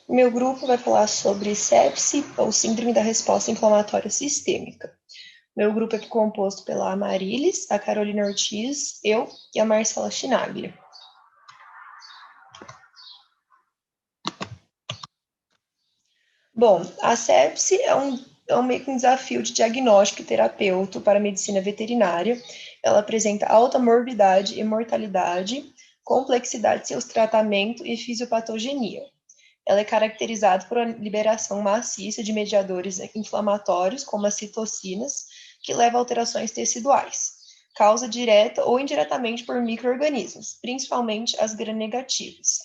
Meu grupo vai falar sobre sepse, ou síndrome da resposta inflamatória sistêmica. Meu grupo é composto pela Amarilis, a Carolina Ortiz, eu e a Marcela Chinaglia. Bom, a sepse é meio que um desafio de diagnóstico e terapeuta para a medicina veterinária. Ela apresenta alta morbidade e mortalidade, complexidade de seus tratamentos e fisiopatogenia. Ela é caracterizada por uma liberação maciça de mediadores inflamatórios, como as citocinas, que leva a alterações teciduais. Causa direta ou indiretamente por micro-organismos, principalmente as gram-negativas.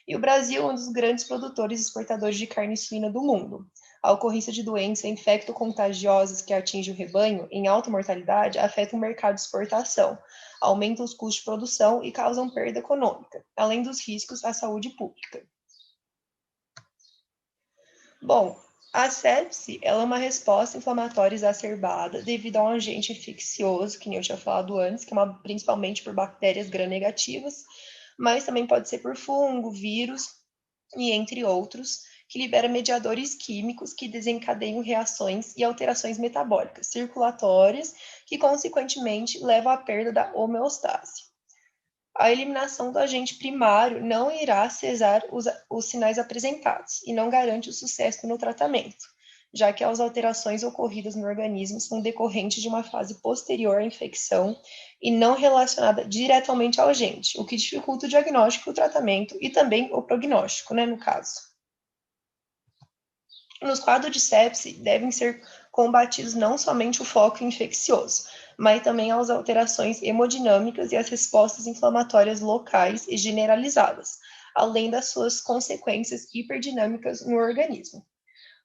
E o Brasil é um dos grandes produtores e exportadores de carne suína do mundo. A ocorrência de doenças infecto-contagiosas que atingem o rebanho em alta mortalidade afeta o mercado de exportação, aumentam os custos de produção e causam perda econômica, além dos riscos à saúde pública. Bom, a sepse ela é uma resposta inflamatória exacerbada devido a um agente infeccioso, que nem eu tinha falado antes, que é principalmente por bactérias gram-negativas, mas também pode ser por fungo, vírus e entre outros, que libera mediadores químicos que desencadeiam reações e alterações metabólicas circulatórias, que consequentemente levam à perda da homeostase. A eliminação do agente primário não irá cesar os sinais apresentados e não garante o sucesso no tratamento, já que as alterações ocorridas no organismo são decorrentes de uma fase posterior à infecção e não relacionada diretamente ao agente, o que dificulta o diagnóstico, o tratamento e também o prognóstico, no caso. Nos quadros de sepse, devem ser combatidos não somente o foco infeccioso, mas também as alterações hemodinâmicas e as respostas inflamatórias locais e generalizadas, além das suas consequências hiperdinâmicas no organismo.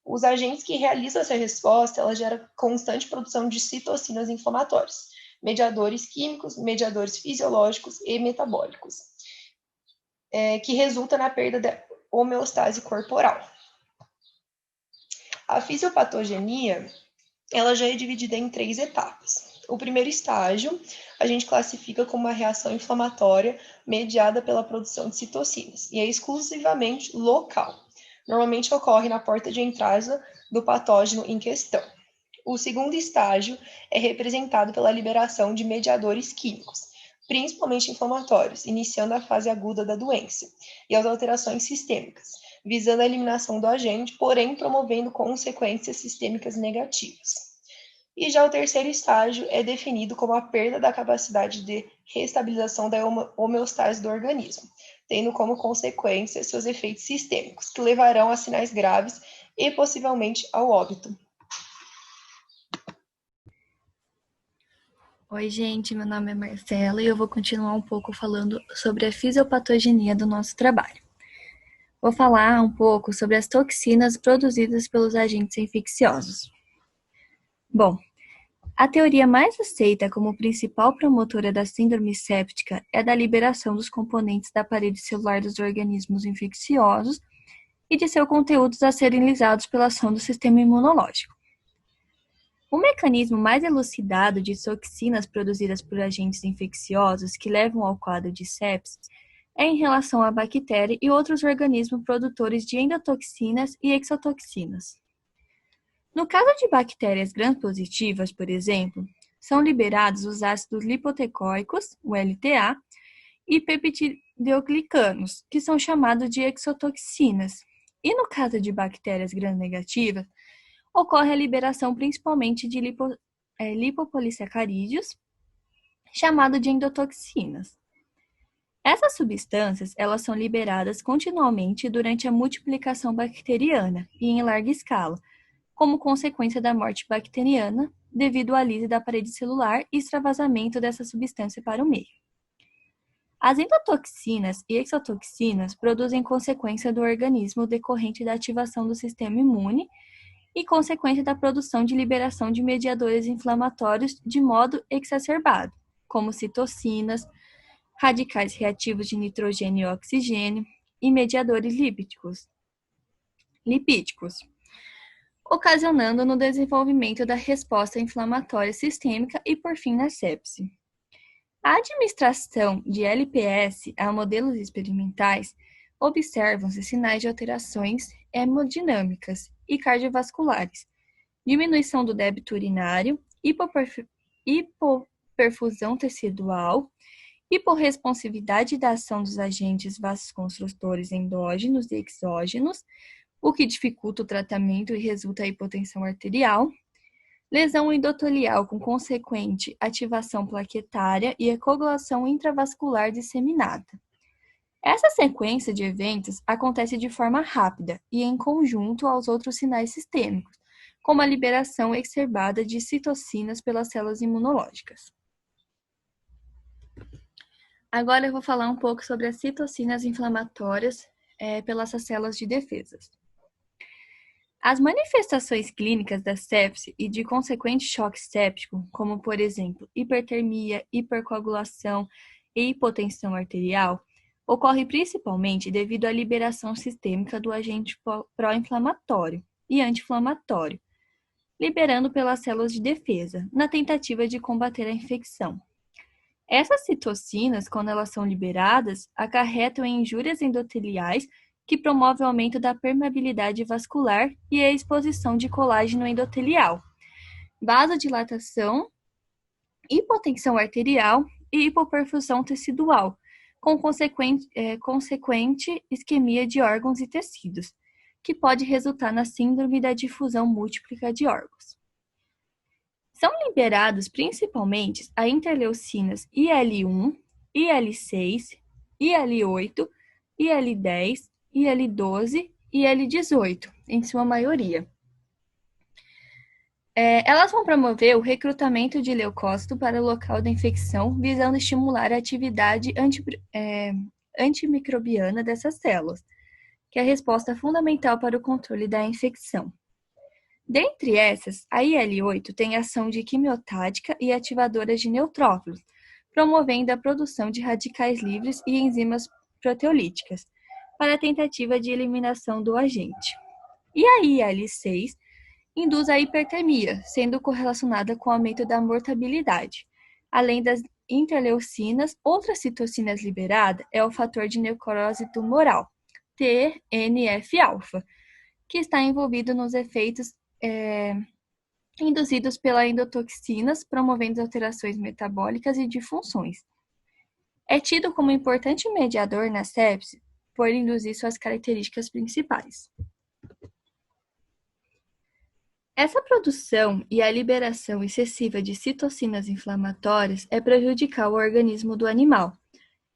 Os agentes que realizam essa resposta, ela gera constante produção de citocinas inflamatórias, mediadores químicos, mediadores fisiológicos e metabólicos, que resulta na perda da homeostase corporal. A fisiopatogenia, ela já é dividida em 3 etapas. O primeiro estágio, a gente classifica como uma reação inflamatória mediada pela produção de citocinas, e é exclusivamente local. Normalmente ocorre na porta de entrada do patógeno em questão. O segundo estágio é representado pela liberação de mediadores químicos, principalmente inflamatórios, iniciando a fase aguda da doença, e as alterações sistêmicas, visando a eliminação do agente, porém promovendo consequências sistêmicas negativas. E já o terceiro estágio é definido como a perda da capacidade de reestabilização da homeostase do organismo, tendo como consequência seus efeitos sistêmicos, que levarão a sinais graves e possivelmente ao óbito. Oi, gente, meu nome é Marcela e eu vou continuar um pouco falando sobre a fisiopatogenia do nosso trabalho. Vou falar um pouco sobre as toxinas produzidas pelos agentes infecciosos. Bom, a teoria mais aceita como principal promotora da síndrome séptica é da liberação dos componentes da parede celular dos organismos infecciosos e de seus conteúdos a serem lisados pela ação do sistema imunológico. O mecanismo mais elucidado de toxinas produzidas por agentes infecciosos que levam ao quadro de sepsis é em relação à bactéria e outros organismos produtores de endotoxinas e exotoxinas. No caso de bactérias gram-positivas, por exemplo, são liberados os ácidos lipoteicoicos, o LTA, e peptidoglicanos, que são chamados de exotoxinas. E no caso de bactérias gram-negativas, ocorre a liberação principalmente de lipopolissacarídeos, chamado de endotoxinas. Essas substâncias, elas são liberadas continuamente durante a multiplicação bacteriana e em larga escala, como consequência da morte bacteriana, devido à lise da parede celular e extravasamento dessa substância para o meio. As endotoxinas e exotoxinas produzem consequência do organismo decorrente da ativação do sistema imune e consequência da produção de liberação de mediadores inflamatórios de modo exacerbado, como citocinas, radicais reativos de nitrogênio e oxigênio e mediadores lipídicos, ocasionando no desenvolvimento da resposta inflamatória sistêmica e, por fim, na sepse. A administração de LPS a modelos experimentais observam-se sinais de alterações hemodinâmicas e cardiovasculares, diminuição do débito urinário, hipoperfusão tecidual, hiporresponsividade da ação dos agentes vasoconstrutores endógenos e exógenos, o que dificulta o tratamento e resulta em hipotensão arterial, lesão endotelial com consequente ativação plaquetária e coagulação intravascular disseminada. Essa sequência de eventos acontece de forma rápida e em conjunto aos outros sinais sistêmicos, como a liberação exacerbada de citocinas pelas células imunológicas. Agora eu vou falar um pouco sobre as citocinas inflamatórias pelas células de defesa. As manifestações clínicas da sepse e de consequente choque séptico, como por exemplo hipertermia, hipercoagulação e hipotensão arterial, ocorre principalmente devido à liberação sistêmica do agente pró-inflamatório e anti-inflamatório, liberando pelas células de defesa, na tentativa de combater a infecção. Essas citocinas, quando elas são liberadas, acarretam em injúrias endoteliais que promovem o aumento da permeabilidade vascular e a exposição de colágeno endotelial, vasodilatação, hipotensão arterial e hipoperfusão tecidual, com consequente isquemia de órgãos e tecidos, que pode resultar na síndrome da difusão múltipla de órgãos. São liberados principalmente as interleucinas IL-1, IL-6, IL-8, IL-10, IL-12 e IL-18, em sua maioria. Elas vão promover o recrutamento de leucócito para o local da infecção, visando estimular a atividade antimicrobiana dessas células, que é a resposta fundamental para o controle da infecção. Dentre essas, a IL-8 tem ação de quimiotática e ativadora de neutrófilos, promovendo a produção de radicais livres e enzimas proteolíticas, para a tentativa de eliminação do agente. E a IL-6 induz a hipertermia, sendo correlacionada com o aumento da mortabilidade. Além das interleucinas, outras citocinas liberadas é o fator de necrose tumoral, TNF-alfa, que está envolvido nos efeitos induzidos pelas endotoxinas, promovendo alterações metabólicas e de funções. É tido como importante mediador na sepse por induzir suas características principais. Essa produção e a liberação excessiva de citocinas inflamatórias é prejudicial ao organismo do animal,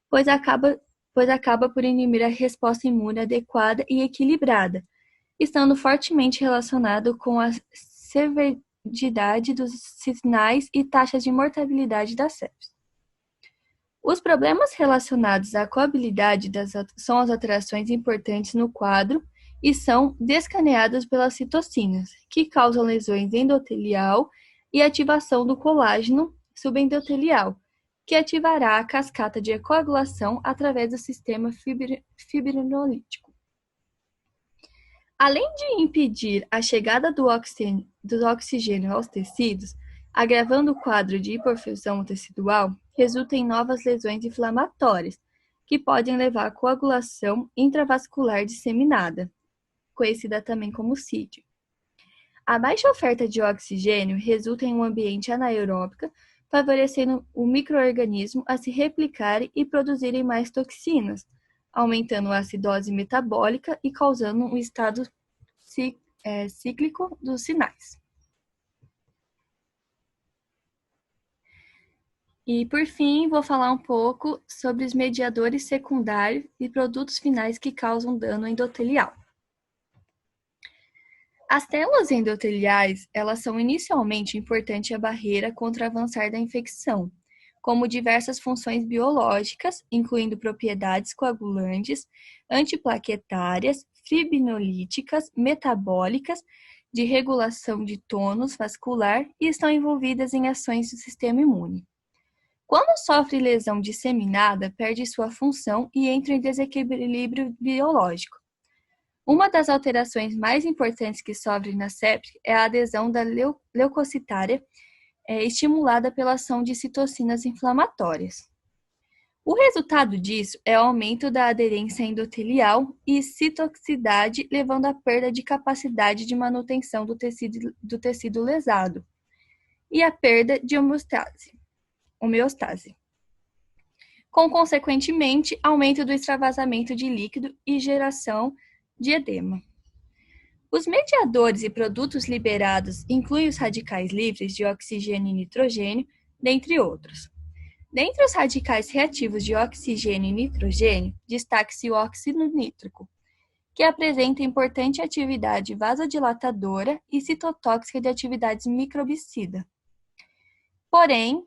pois acaba por inibir a resposta imune adequada e equilibrada, estando fortemente relacionado com a severidade dos sinais e taxas de mortalidade da sepse. Os problemas relacionados à coabilidade são as alterações importantes no quadro e são descaneadas pelas citocinas, que causam lesões endotelial e ativação do colágeno subendotelial, que ativará a cascata de coagulação através do sistema fibrinolítico. Além de impedir a chegada do oxigênio aos tecidos, agravando o quadro de hiperfusão tecidual, resulta em novas lesões inflamatórias, que podem levar à coagulação intravascular disseminada, conhecida também como CID. A baixa oferta de oxigênio resulta em um ambiente anaeróbico, favorecendo o micro-organismo a se replicarem e produzirem mais toxinas, aumentando a acidose metabólica e causando um estado cíclico dos sinais. E, por fim, vou falar um pouco sobre os mediadores secundários e produtos finais que causam dano endotelial. As células endoteliais, elas são inicialmente importante a barreira contra o avançar da infecção, como diversas funções biológicas, incluindo propriedades coagulantes, antiplaquetárias, fibrinolíticas, metabólicas, de regulação de tônus vascular e estão envolvidas em ações do sistema imune. Quando sofre lesão disseminada, perde sua função e entra em desequilíbrio biológico. Uma das alterações mais importantes que sofre na sepse é a adesão da leucocitária, estimulada pela ação de citocinas inflamatórias. O resultado disso é o aumento da aderência endotelial e citotoxicidade, levando à perda de capacidade de manutenção do tecido lesado e à perda de homeostase, com, consequentemente, aumento do extravasamento de líquido e geração de edema. Os mediadores e produtos liberados incluem os radicais livres de oxigênio e nitrogênio, dentre outros. Dentre os radicais reativos de oxigênio e nitrogênio, destaque-se o óxido nítrico, que apresenta importante atividade vasodilatadora e citotóxica de atividades microbicida. Porém,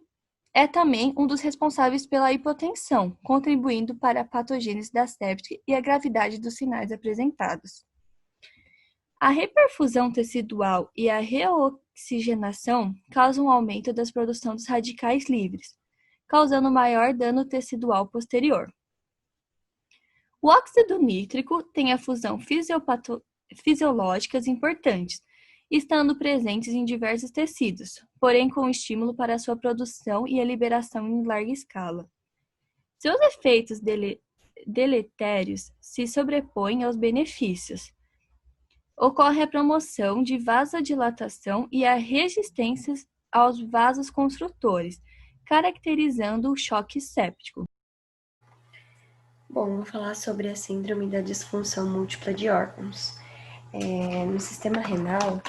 é também um dos responsáveis pela hipotensão, contribuindo para a patogênese da sepse e a gravidade dos sinais apresentados. A reperfusão tecidual e a reoxigenação causam um aumento da produção dos radicais livres, causando maior dano tecidual posterior. O óxido nítrico tem a fusão fisiológicas importantes, estando presentes em diversos tecidos, porém com estímulo para a sua produção e a liberação em larga escala. Seus efeitos deletérios se sobrepõem aos benefícios. Ocorre a promoção de vasodilatação e a resistência aos vasos construtores, caracterizando o choque séptico. Bom, vou falar sobre a síndrome da disfunção múltipla de órgãos. No sistema renal,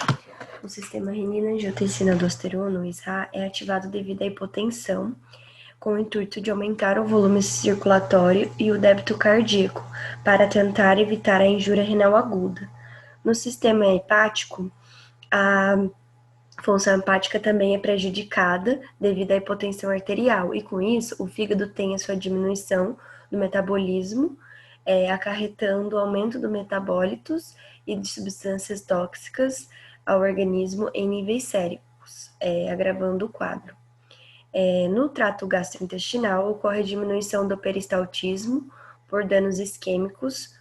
o sistema renina-angiotensina-aldosterona, o SRA, é ativado devido à hipotensão, com o intuito de aumentar o volume circulatório e o débito cardíaco, para tentar evitar a injúria renal aguda. No sistema hepático, a função hepática também é prejudicada devido à hipotensão arterial, e com isso o fígado tem a sua diminuição do metabolismo, acarretando o aumento do metabólitos e de substâncias tóxicas ao organismo em níveis séricos, agravando o quadro. No trato gastrointestinal, ocorre a diminuição do peristaltismo por danos isquêmicos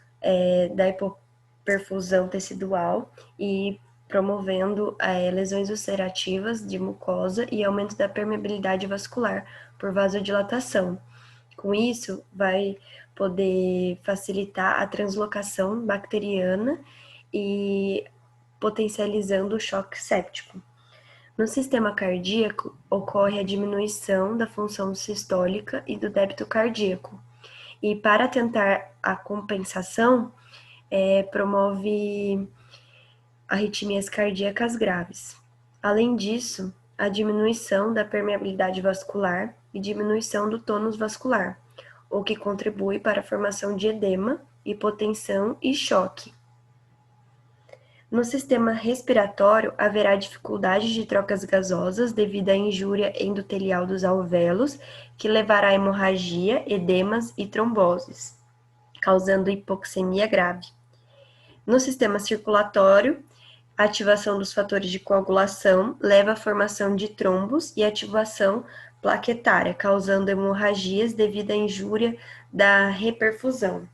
da hipoperfusão tecidual e promovendo lesões ulcerativas de mucosa e aumento da permeabilidade vascular por vasodilatação. Com isso, vai poder facilitar a translocação bacteriana e potencializando o choque séptico. No sistema cardíaco, ocorre a diminuição da função sistólica e do débito cardíaco. E para tentar a compensação, promove arritmias cardíacas graves. Além disso, a diminuição da permeabilidade vascular e diminuição do tônus vascular, o que contribui para a formação de edema, hipotensão e choque. No sistema respiratório, haverá dificuldade de trocas gasosas devido à injúria endotelial dos alvéolos, que levará a hemorragia, edemas e tromboses, causando hipoxemia grave. No sistema circulatório, a ativação dos fatores de coagulação leva à formação de trombos e ativação plaquetária, causando hemorragias devido à injúria da reperfusão.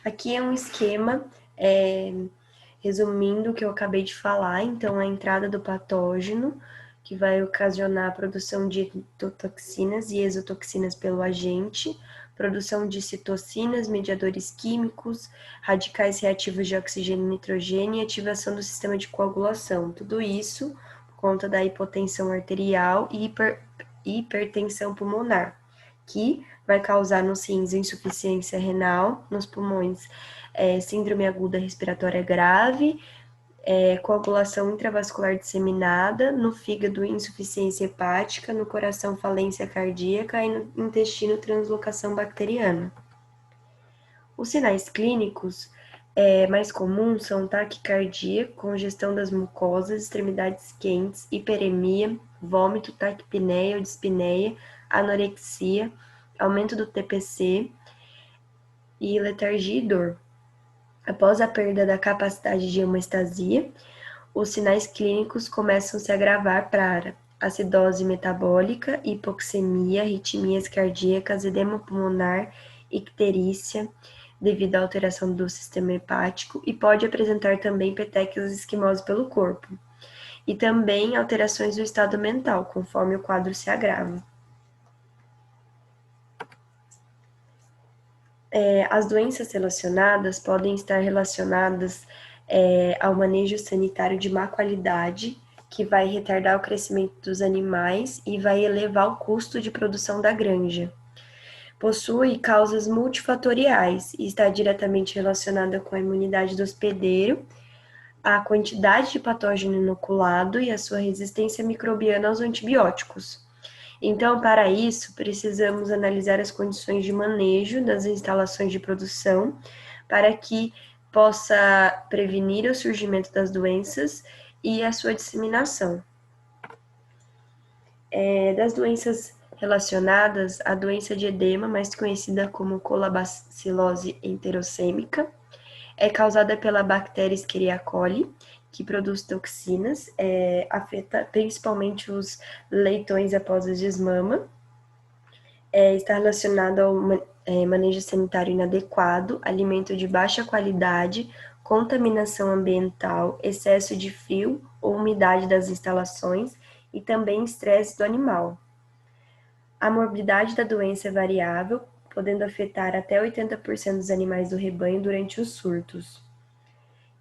Aqui é um esquema resumindo o que eu acabei de falar. Então, a entrada do patógeno, que vai ocasionar a produção de endotoxinas e exotoxinas pelo agente, produção de citocinas, mediadores químicos, radicais reativos de oxigênio e nitrogênio e ativação do sistema de coagulação. Tudo isso por conta da hipotensão arterial e hipertensão pulmonar, que vai causar nos rins insuficiência renal, nos pulmões síndrome aguda respiratória grave, coagulação intravascular disseminada, no fígado insuficiência hepática, no coração falência cardíaca e no intestino translocação bacteriana. Os sinais clínicos mais comuns são taquicardia, congestão das mucosas, extremidades quentes, hiperemia, vômito, taquipneia ou dispneia, anorexia, aumento do TPC e letargia e dor. Após a perda da capacidade de hemostasia, os sinais clínicos começam a se agravar para acidose metabólica, hipoxemia, arritmias cardíacas, edema pulmonar, icterícia, devido à alteração do sistema hepático, e pode apresentar também petequias esquimose pelo corpo. e também alterações do estado mental, conforme o quadro se agrava. As doenças relacionadas podem estar relacionadas ao manejo sanitário de má qualidade, que vai retardar o crescimento dos animais e vai elevar o custo de produção da granja. Possui causas multifatoriais e está diretamente relacionada com a imunidade do hospedeiro, a quantidade de patógeno inoculado e a sua resistência microbiana aos antibióticos. Então, para isso, precisamos analisar as condições de manejo das instalações de produção para que possa prevenir o surgimento das doenças e a sua disseminação. Das doenças relacionadas, a doença de edema, mais conhecida como colabacilose enterocêmica, é causada pela bactéria Escherichia coli, que produz toxinas, afeta principalmente os leitões após a desmama, está relacionado ao manejo sanitário inadequado, alimento de baixa qualidade, contaminação ambiental, excesso de frio ou umidade das instalações e também estresse do animal. A morbidade da doença é variável, podendo afetar até 80% dos animais do rebanho durante os surtos.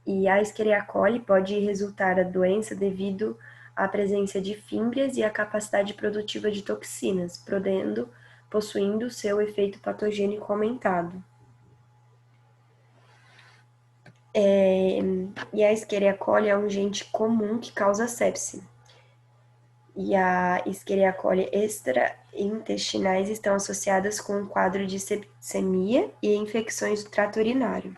E a Escherichia coli pode resultar da doença devido à presença de fímbrias e à capacidade produtiva de toxinas, possuindo seu efeito patogênico aumentado. E a Escherichia coli é um agente comum que causa sepse. E a Escherichia coli extraintestinais estão associadas com um quadro de septicemia e infecções do trato urinário.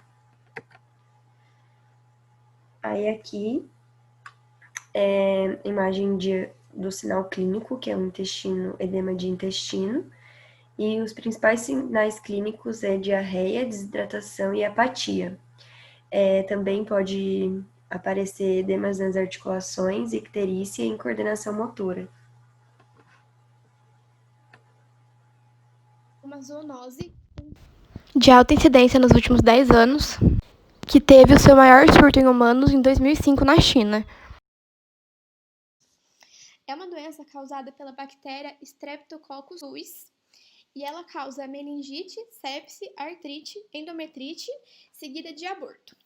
Aí aqui imagem do sinal clínico, que é um edema de intestino, e os principais sinais clínicos é diarreia, desidratação e apatia. Também pode aparecer edemas nas articulações, icterícia e incoordenação motora. Uma zoonose de alta incidência nos últimos 10 anos, que teve o seu maior surto em humanos em 2005 na China. É uma doença causada pela bactéria Streptococcus suis e ela causa meningite, sepse, artrite, endometrite, seguida de aborto.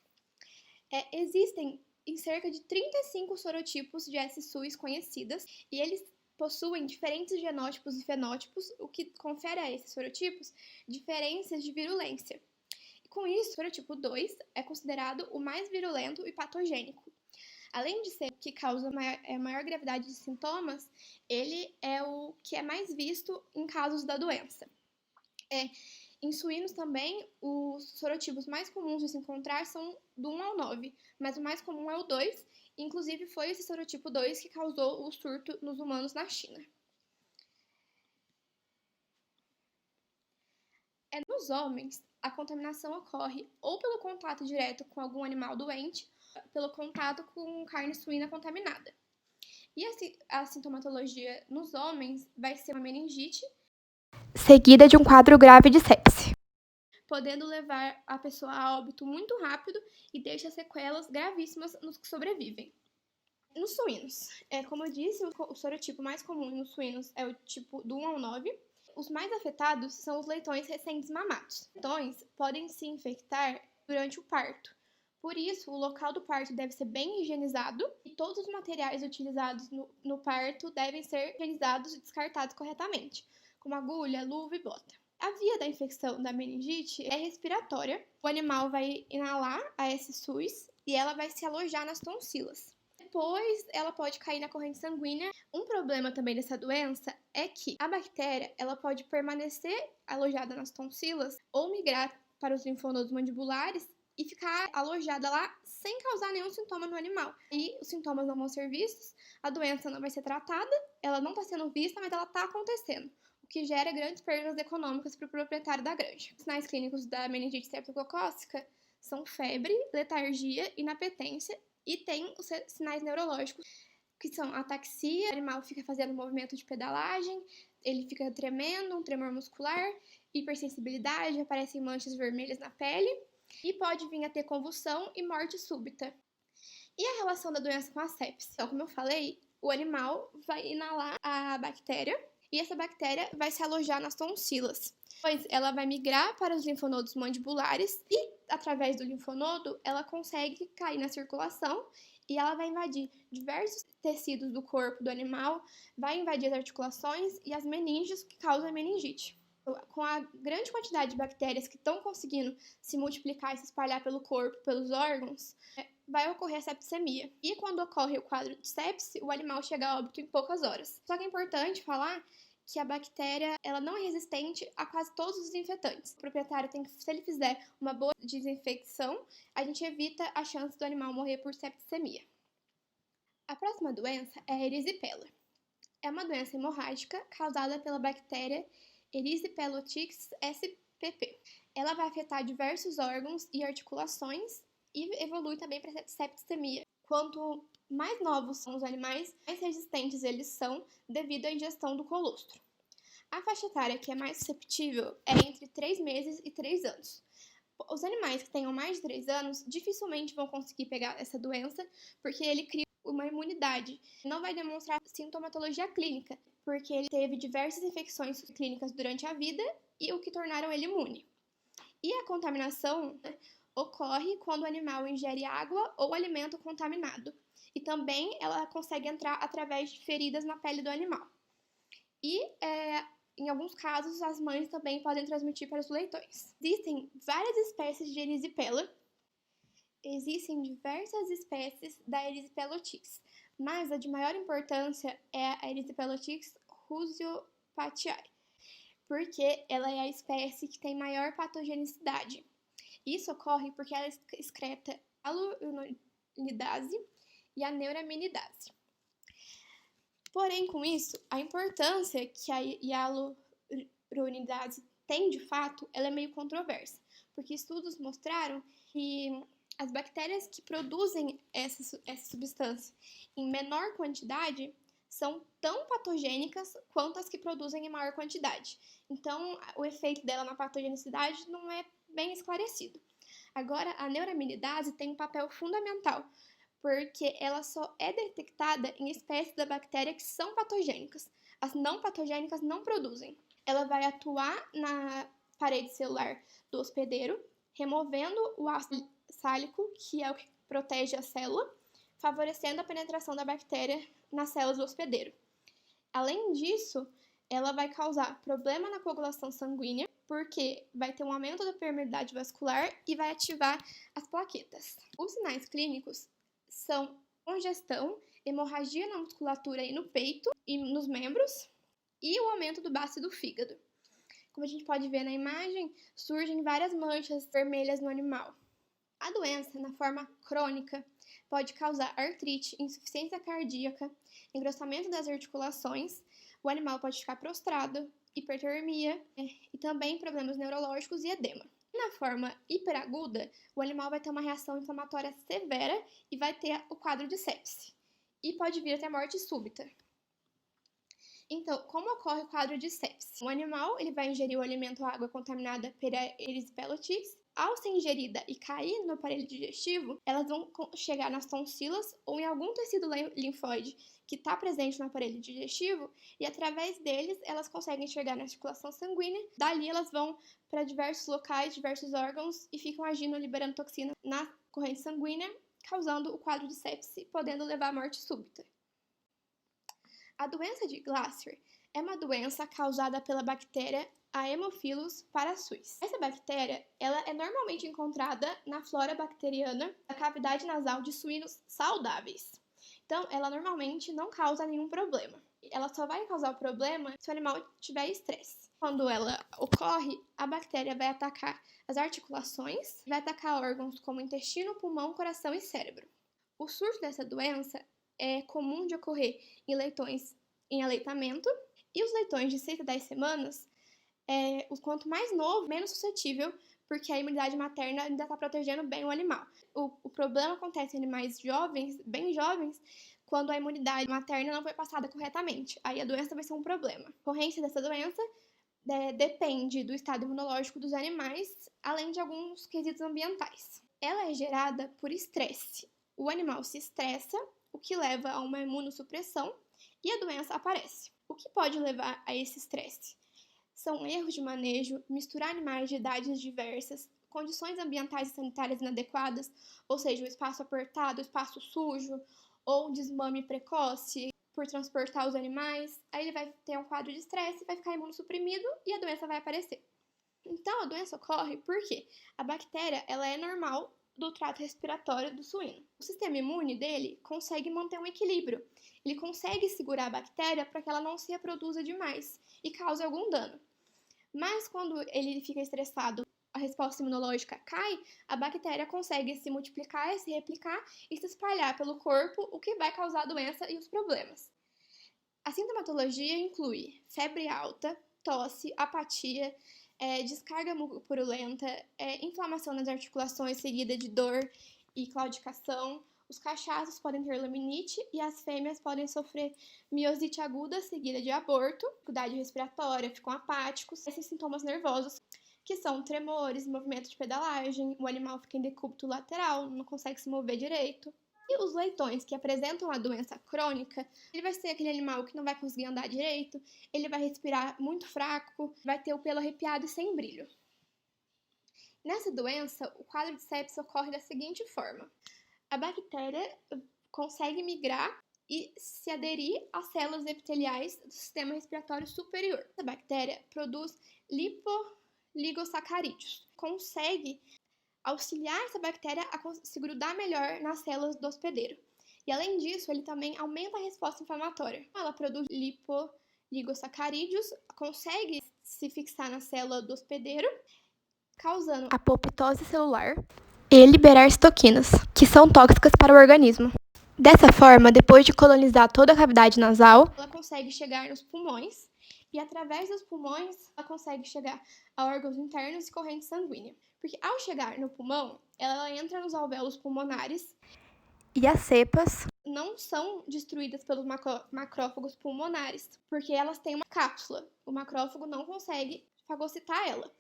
Existem em cerca de 35 sorotipos de S. suis conhecidas e eles possuem diferentes genótipos e fenótipos, o que confere a esses sorotipos diferenças de virulência. E com isso, o sorotipo 2 é considerado o mais virulento e patogênico. Além de ser o que causa maior gravidade de sintomas, ele é o que é mais visto em casos da doença. Em suínos também, os sorotipos mais comuns de se encontrar são do 1 ao 9, mas o mais comum é o 2, e inclusive foi esse sorotipo 2 que causou o surto nos humanos na China. Nos homens, a contaminação ocorre ou pelo contato direto com algum animal doente, pelo contato com carne suína contaminada. E a sintomatologia nos homens vai ser uma meningite, seguida de um quadro grave de sepse, podendo levar a pessoa a óbito muito rápido e deixa sequelas gravíssimas nos que sobrevivem. Nos suínos, como eu disse, o sorotipo mais comum nos suínos é o tipo do 1 ao 9. Os mais afetados são os leitões recém-desmamados. Os leitões podem se infectar durante o parto. Por isso, o local do parto deve ser bem higienizado e todos os materiais utilizados no parto devem ser higienizados e descartados corretamente, como agulha, luva e bota. A via da infecção da meningite é respiratória. O animal vai inalar a S. suis e ela vai se alojar nas tonsilas. Depois, ela pode cair na corrente sanguínea. Um problema também dessa doença é que a bactéria ela pode permanecer alojada nas tonsilas ou migrar para os linfonodos mandibulares e ficar alojada lá sem causar nenhum sintoma no animal. E os sintomas não vão ser vistos, a doença não vai ser tratada, ela não está sendo vista, mas ela está acontecendo, o que gera grandes perdas econômicas para o proprietário da granja. Os sinais clínicos da meningite streptocócica são febre, letargia, inapetência e tem os sinais neurológicos, que são ataxia, o animal fica fazendo movimento de pedalagem, ele fica tremendo, um tremor muscular, hipersensibilidade, aparecem manchas vermelhas na pele, e pode vir a ter convulsão e morte súbita. E a relação da doença com a sepse? Então, como eu falei, o animal vai inalar a bactéria e essa bactéria vai se alojar nas tonsilas. Depois, ela vai migrar para os linfonodos mandibulares e, através do linfonodo, ela consegue cair na circulação e ela vai invadir diversos tecidos do corpo do animal, vai invadir as articulações e as meninges, que causam a meningite. Com a grande quantidade de bactérias que estão conseguindo se multiplicar e se espalhar pelo corpo, pelos órgãos, vai ocorrer a septicemia. E quando ocorre o quadro de sepse, o animal chega a óbito em poucas horas. Só que é importante falar que a bactéria ela não é resistente a quase todos os desinfetantes. O proprietário tem que, se ele fizer uma boa desinfecção, a gente evita a chance do animal morrer por septicemia. A próxima doença é a erisipela. É uma doença hemorrágica causada pela bactéria Erysipelotics spp. Ela vai afetar diversos órgãos e articulações e evolui também para septicemia. Quanto mais novos são os animais, mais resistentes eles são devido à ingestão do colostro. A faixa etária que é mais susceptível é entre 3 meses e 3 anos. Os animais que tenham mais de 3 anos dificilmente vão conseguir pegar essa doença, porque ele cria uma imunidade. Não vai demonstrar sintomatologia clínica, porque ele teve diversas infecções clínicas durante a vida e o que tornaram ele imune. E a contaminação ocorre quando o animal ingere água ou alimento contaminado. E também ela consegue entrar através de feridas na pele do animal. E, em alguns casos, as mães também podem transmitir para os leitões. Existem várias espécies de erisipela. Existem diversas espécies da Erysipelotics, mas a de maior importância é a Erysipelotics russopatiae, porque ela é a espécie que tem maior patogenicidade. Isso ocorre porque ela excreta a hyaluronidase e a neuraminidase. Porém, com isso, a importância que a hyaluronidase tem de fato, ela é meio controversa, porque estudos mostraram que as bactérias que produzem essa substância em menor quantidade são tão patogênicas quanto as que produzem em maior quantidade. Então, o efeito dela na patogenicidade não é bem esclarecido. Agora, a neuraminidase tem um papel fundamental, porque ela só é detectada em espécies da bactéria que são patogênicas. As não patogênicas não produzem. Ela vai atuar na parede celular do hospedeiro, removendo o ácido sálico, que é o que protege a célula, favorecendo a penetração da bactéria nas células do hospedeiro. Além disso, ela vai causar problema na coagulação sanguínea, porque vai ter um aumento da permeabilidade vascular e vai ativar as plaquetas. Os sinais clínicos são congestão, hemorragia na musculatura e no peito e nos membros, e o aumento do baço do fígado. Como a gente pode ver na imagem, surgem várias manchas vermelhas no animal. A doença, na forma crônica, pode causar artrite, insuficiência cardíaca, engrossamento das articulações, o animal pode ficar prostrado, hipertermia e também problemas neurológicos e edema. Na forma hiperaguda, o animal vai ter uma reação inflamatória severa e vai ter o quadro de sepse. E pode vir até morte súbita. Então, como ocorre o quadro de sepse? O animal ele vai ingerir o alimento ou água contaminada pela Erysipelotics. Ao ser ingerida e cair no aparelho digestivo, elas vão chegar nas tonsilas ou em algum tecido linfóide que está presente no aparelho digestivo e através deles elas conseguem chegar na circulação sanguínea. Dali elas vão para diversos locais, diversos órgãos e ficam agindo, liberando toxina na corrente sanguínea, causando o quadro de sepse, podendo levar à morte súbita. A doença de Glasser é uma doença causada pela bactéria Haemophilus parasuis. Essa bactéria ela é normalmente encontrada na flora bacteriana da cavidade nasal de suínos saudáveis. Então, ela normalmente não causa nenhum problema. Ela só vai causar o problema se o animal tiver estresse. Quando ela ocorre, a bactéria vai atacar as articulações, vai atacar órgãos como intestino, pulmão, coração e cérebro. O surto dessa doença é comum de ocorrer em leitões em aleitamento e os leitões de 6 a 10 semanas, quanto mais novo, menos suscetível, porque a imunidade materna ainda está protegendo bem o animal. O problema acontece em animais jovens, bem jovens, quando a imunidade materna não foi passada corretamente. Aí a doença vai ser um problema. A ocorrência dessa doença depende do estado imunológico dos animais, além de alguns quesitos ambientais. Ela é gerada por estresse. o animal se estressa, o que leva a uma imunossupressão e a doença aparece. O que pode levar a esse estresse? São erros de manejo, misturar animais de idades diversas, condições ambientais e sanitárias inadequadas, ou seja, o espaço apertado, o espaço sujo, ou desmame precoce por transportar os animais. Aí ele vai ter um quadro de estresse, vai ficar imunossuprimido e a doença vai aparecer. Então, a doença ocorre porque a bactéria ela é normal do trato respiratório do suíno. O sistema imune dele consegue manter um equilíbrio. Ele consegue segurar a bactéria para que ela não se reproduza demais e cause algum dano. Mas quando ele fica estressado, a resposta imunológica cai, a bactéria consegue se multiplicar, se replicar e se espalhar pelo corpo, o que vai causar a doença e os problemas. A sintomatologia inclui febre alta, tosse, apatia, descarga purulenta, inflamação nas articulações seguida de dor e claudicação. Os cachorros podem ter laminite e as fêmeas podem sofrer miosite aguda seguida de aborto, dificuldade respiratória, ficam apáticos. Esses sintomas nervosos, que são tremores, movimento de pedalagem, o animal fica em decúbito lateral, não consegue se mover direito. E os leitões que apresentam a doença crônica, ele vai ser aquele animal que não vai conseguir andar direito, ele vai respirar muito fraco, vai ter o pelo arrepiado e sem brilho. Nessa doença, o quadro de sepse ocorre da seguinte forma. A bactéria consegue migrar e se aderir às células epiteliais do sistema respiratório superior. A bactéria produz lipoligossacarídeos, consegue auxiliar essa bactéria a se grudar melhor nas células do hospedeiro. E além disso, ele também aumenta a resposta inflamatória. Ela produz lipoligossacarídeos, consegue se fixar na célula do hospedeiro, causando apoptose celular e liberar citoquinas, que são tóxicas para o organismo. Dessa forma, depois de colonizar toda a cavidade nasal, ela consegue chegar nos pulmões e através dos pulmões ela consegue chegar a órgãos internos e corrente sanguínea. Porque ao chegar no pulmão, ela entra nos alvéolos pulmonares e as cepas não são destruídas pelos macrófagos pulmonares, porque elas têm uma cápsula. O macrófago não consegue fagocitar ela.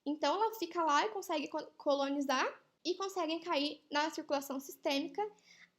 Então ela fica lá e consegue colonizar e conseguem cair na circulação sistêmica,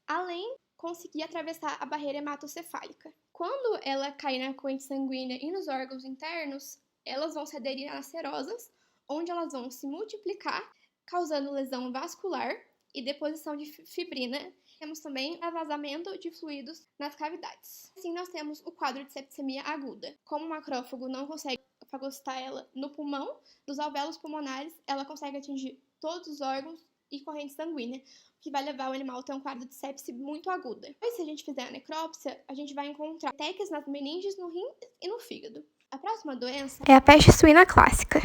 além de conseguir atravessar a barreira hematocefálica. Quando ela cair na corrente sanguínea e nos órgãos internos, elas vão se aderir às serosas, onde elas vão se multiplicar, causando lesão vascular e deposição de fibrina. Temos também vazamento de fluidos nas cavidades. Assim, nós temos o quadro de septicemia aguda. Como o macrófago não consegue fagocitar ela no pulmão, dos alvéolos pulmonares, ela consegue atingir todos os órgãos e corrente sanguínea, o que vai levar o animal a ter um quadro de sepse muito aguda. Depois, se a gente fizer a necrópsia, a gente vai encontrar petecas nas meninges, no rim e no fígado. A próxima doença é a peste suína clássica.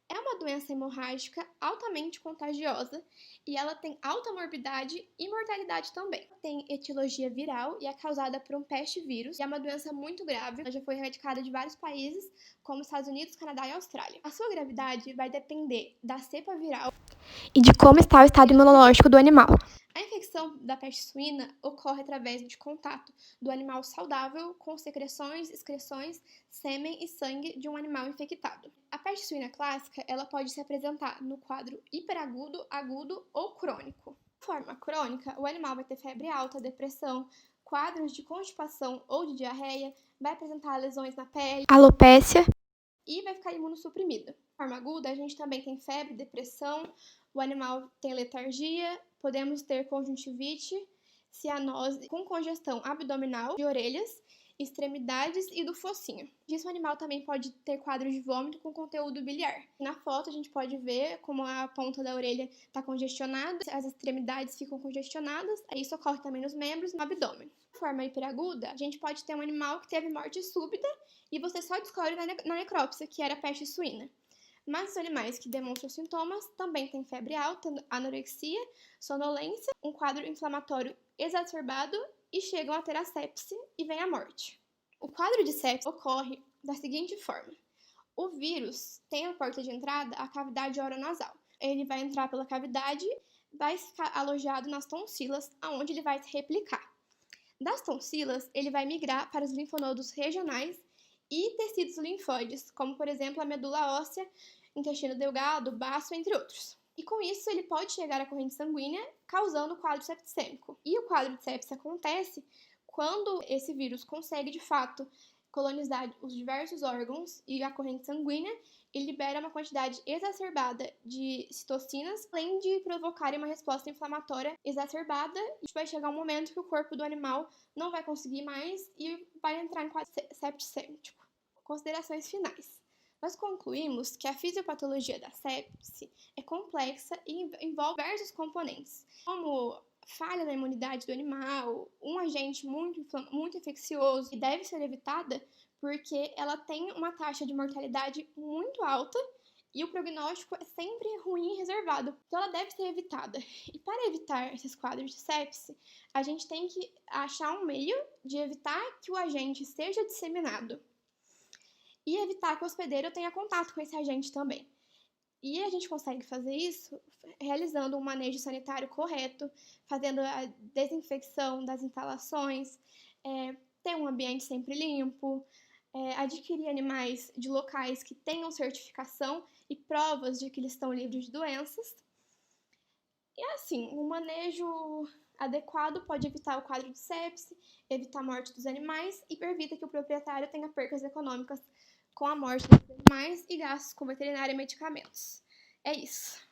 É uma doença hemorrágica altamente contagiosa e ela tem alta morbidade e mortalidade também. Tem etiologia viral e é causada por um peste vírus e é uma doença muito grave. Ela já foi erradicada de vários países, como Estados Unidos, Canadá e Austrália. A sua gravidade vai depender da cepa viral e de como está o estado imunológico do animal. A infecção da peste suína ocorre através de contato do animal saudável com secreções, excreções, sêmen e sangue de um animal infectado. A peste suína clássica, ela pode se apresentar no quadro hiperagudo, agudo ou crônico. De forma crônica, o animal vai ter febre alta, depressão, quadros de constipação ou de diarreia, vai apresentar lesões na pele, alopécia e vai ficar imunossuprimido. De forma aguda, a gente também tem febre, depressão, o animal tem letargia, podemos ter conjuntivite, cianose com congestão abdominal, de orelhas, extremidades e do focinho. Disso, o animal também pode ter quadros de vômito com conteúdo biliar. Na foto, a gente pode ver como a ponta da orelha está congestionada, as extremidades ficam congestionadas, isso ocorre também nos membros e no abdômen. De forma hiperaguda, a gente pode ter um animal que teve morte súbita e você só descobre na necrópsia, que era peste suína. Mas os animais que demonstram sintomas também têm febre alta, anorexia, sonolência, um quadro inflamatório exacerbado e chegam a ter a sepse e vem a morte. O quadro de sepse ocorre da seguinte forma. O vírus tem a porta de entrada a cavidade oronasal. Ele vai entrar pela cavidade, vai ficar alojado nas tonsilas, onde ele vai se replicar. Das tonsilas, ele vai migrar para os linfonodos regionais e tecidos linfóides, como por exemplo a medula óssea, intestino delgado, baço, entre outros. E com isso, ele pode chegar à corrente sanguínea, causando o quadro septicêmico. E o quadro de sepsis acontece quando esse vírus consegue, de fato, colonizar os diversos órgãos e a corrente sanguínea e libera uma quantidade exacerbada de citocinas, além de provocar uma resposta inflamatória exacerbada. E vai chegar um momento que o corpo do animal não vai conseguir mais e vai entrar em quadro septicêmico. Considerações finais. Nós concluímos que a fisiopatologia da sepse é complexa e envolve diversos componentes, como falha na imunidade do animal, um agente muito infeccioso, e deve ser evitada porque ela tem uma taxa de mortalidade muito alta e o prognóstico é sempre ruim e reservado. Então ela deve ser evitada. E para evitar esses quadros de sepse, a gente tem que achar um meio de evitar que o agente seja disseminado e evitar que o hospedeiro tenha contato com esse agente também. E a gente consegue fazer isso realizando um manejo sanitário correto, fazendo a desinfecção das instalações, ter um ambiente sempre limpo, adquirir animais de locais que tenham certificação e provas de que eles estão livres de doenças. E assim, um manejo adequado pode evitar o quadro de sepse, evitar a morte dos animais e evita que o proprietário tenha percas econômicas com a morte dos animais e gastos com veterinária e medicamentos. É isso.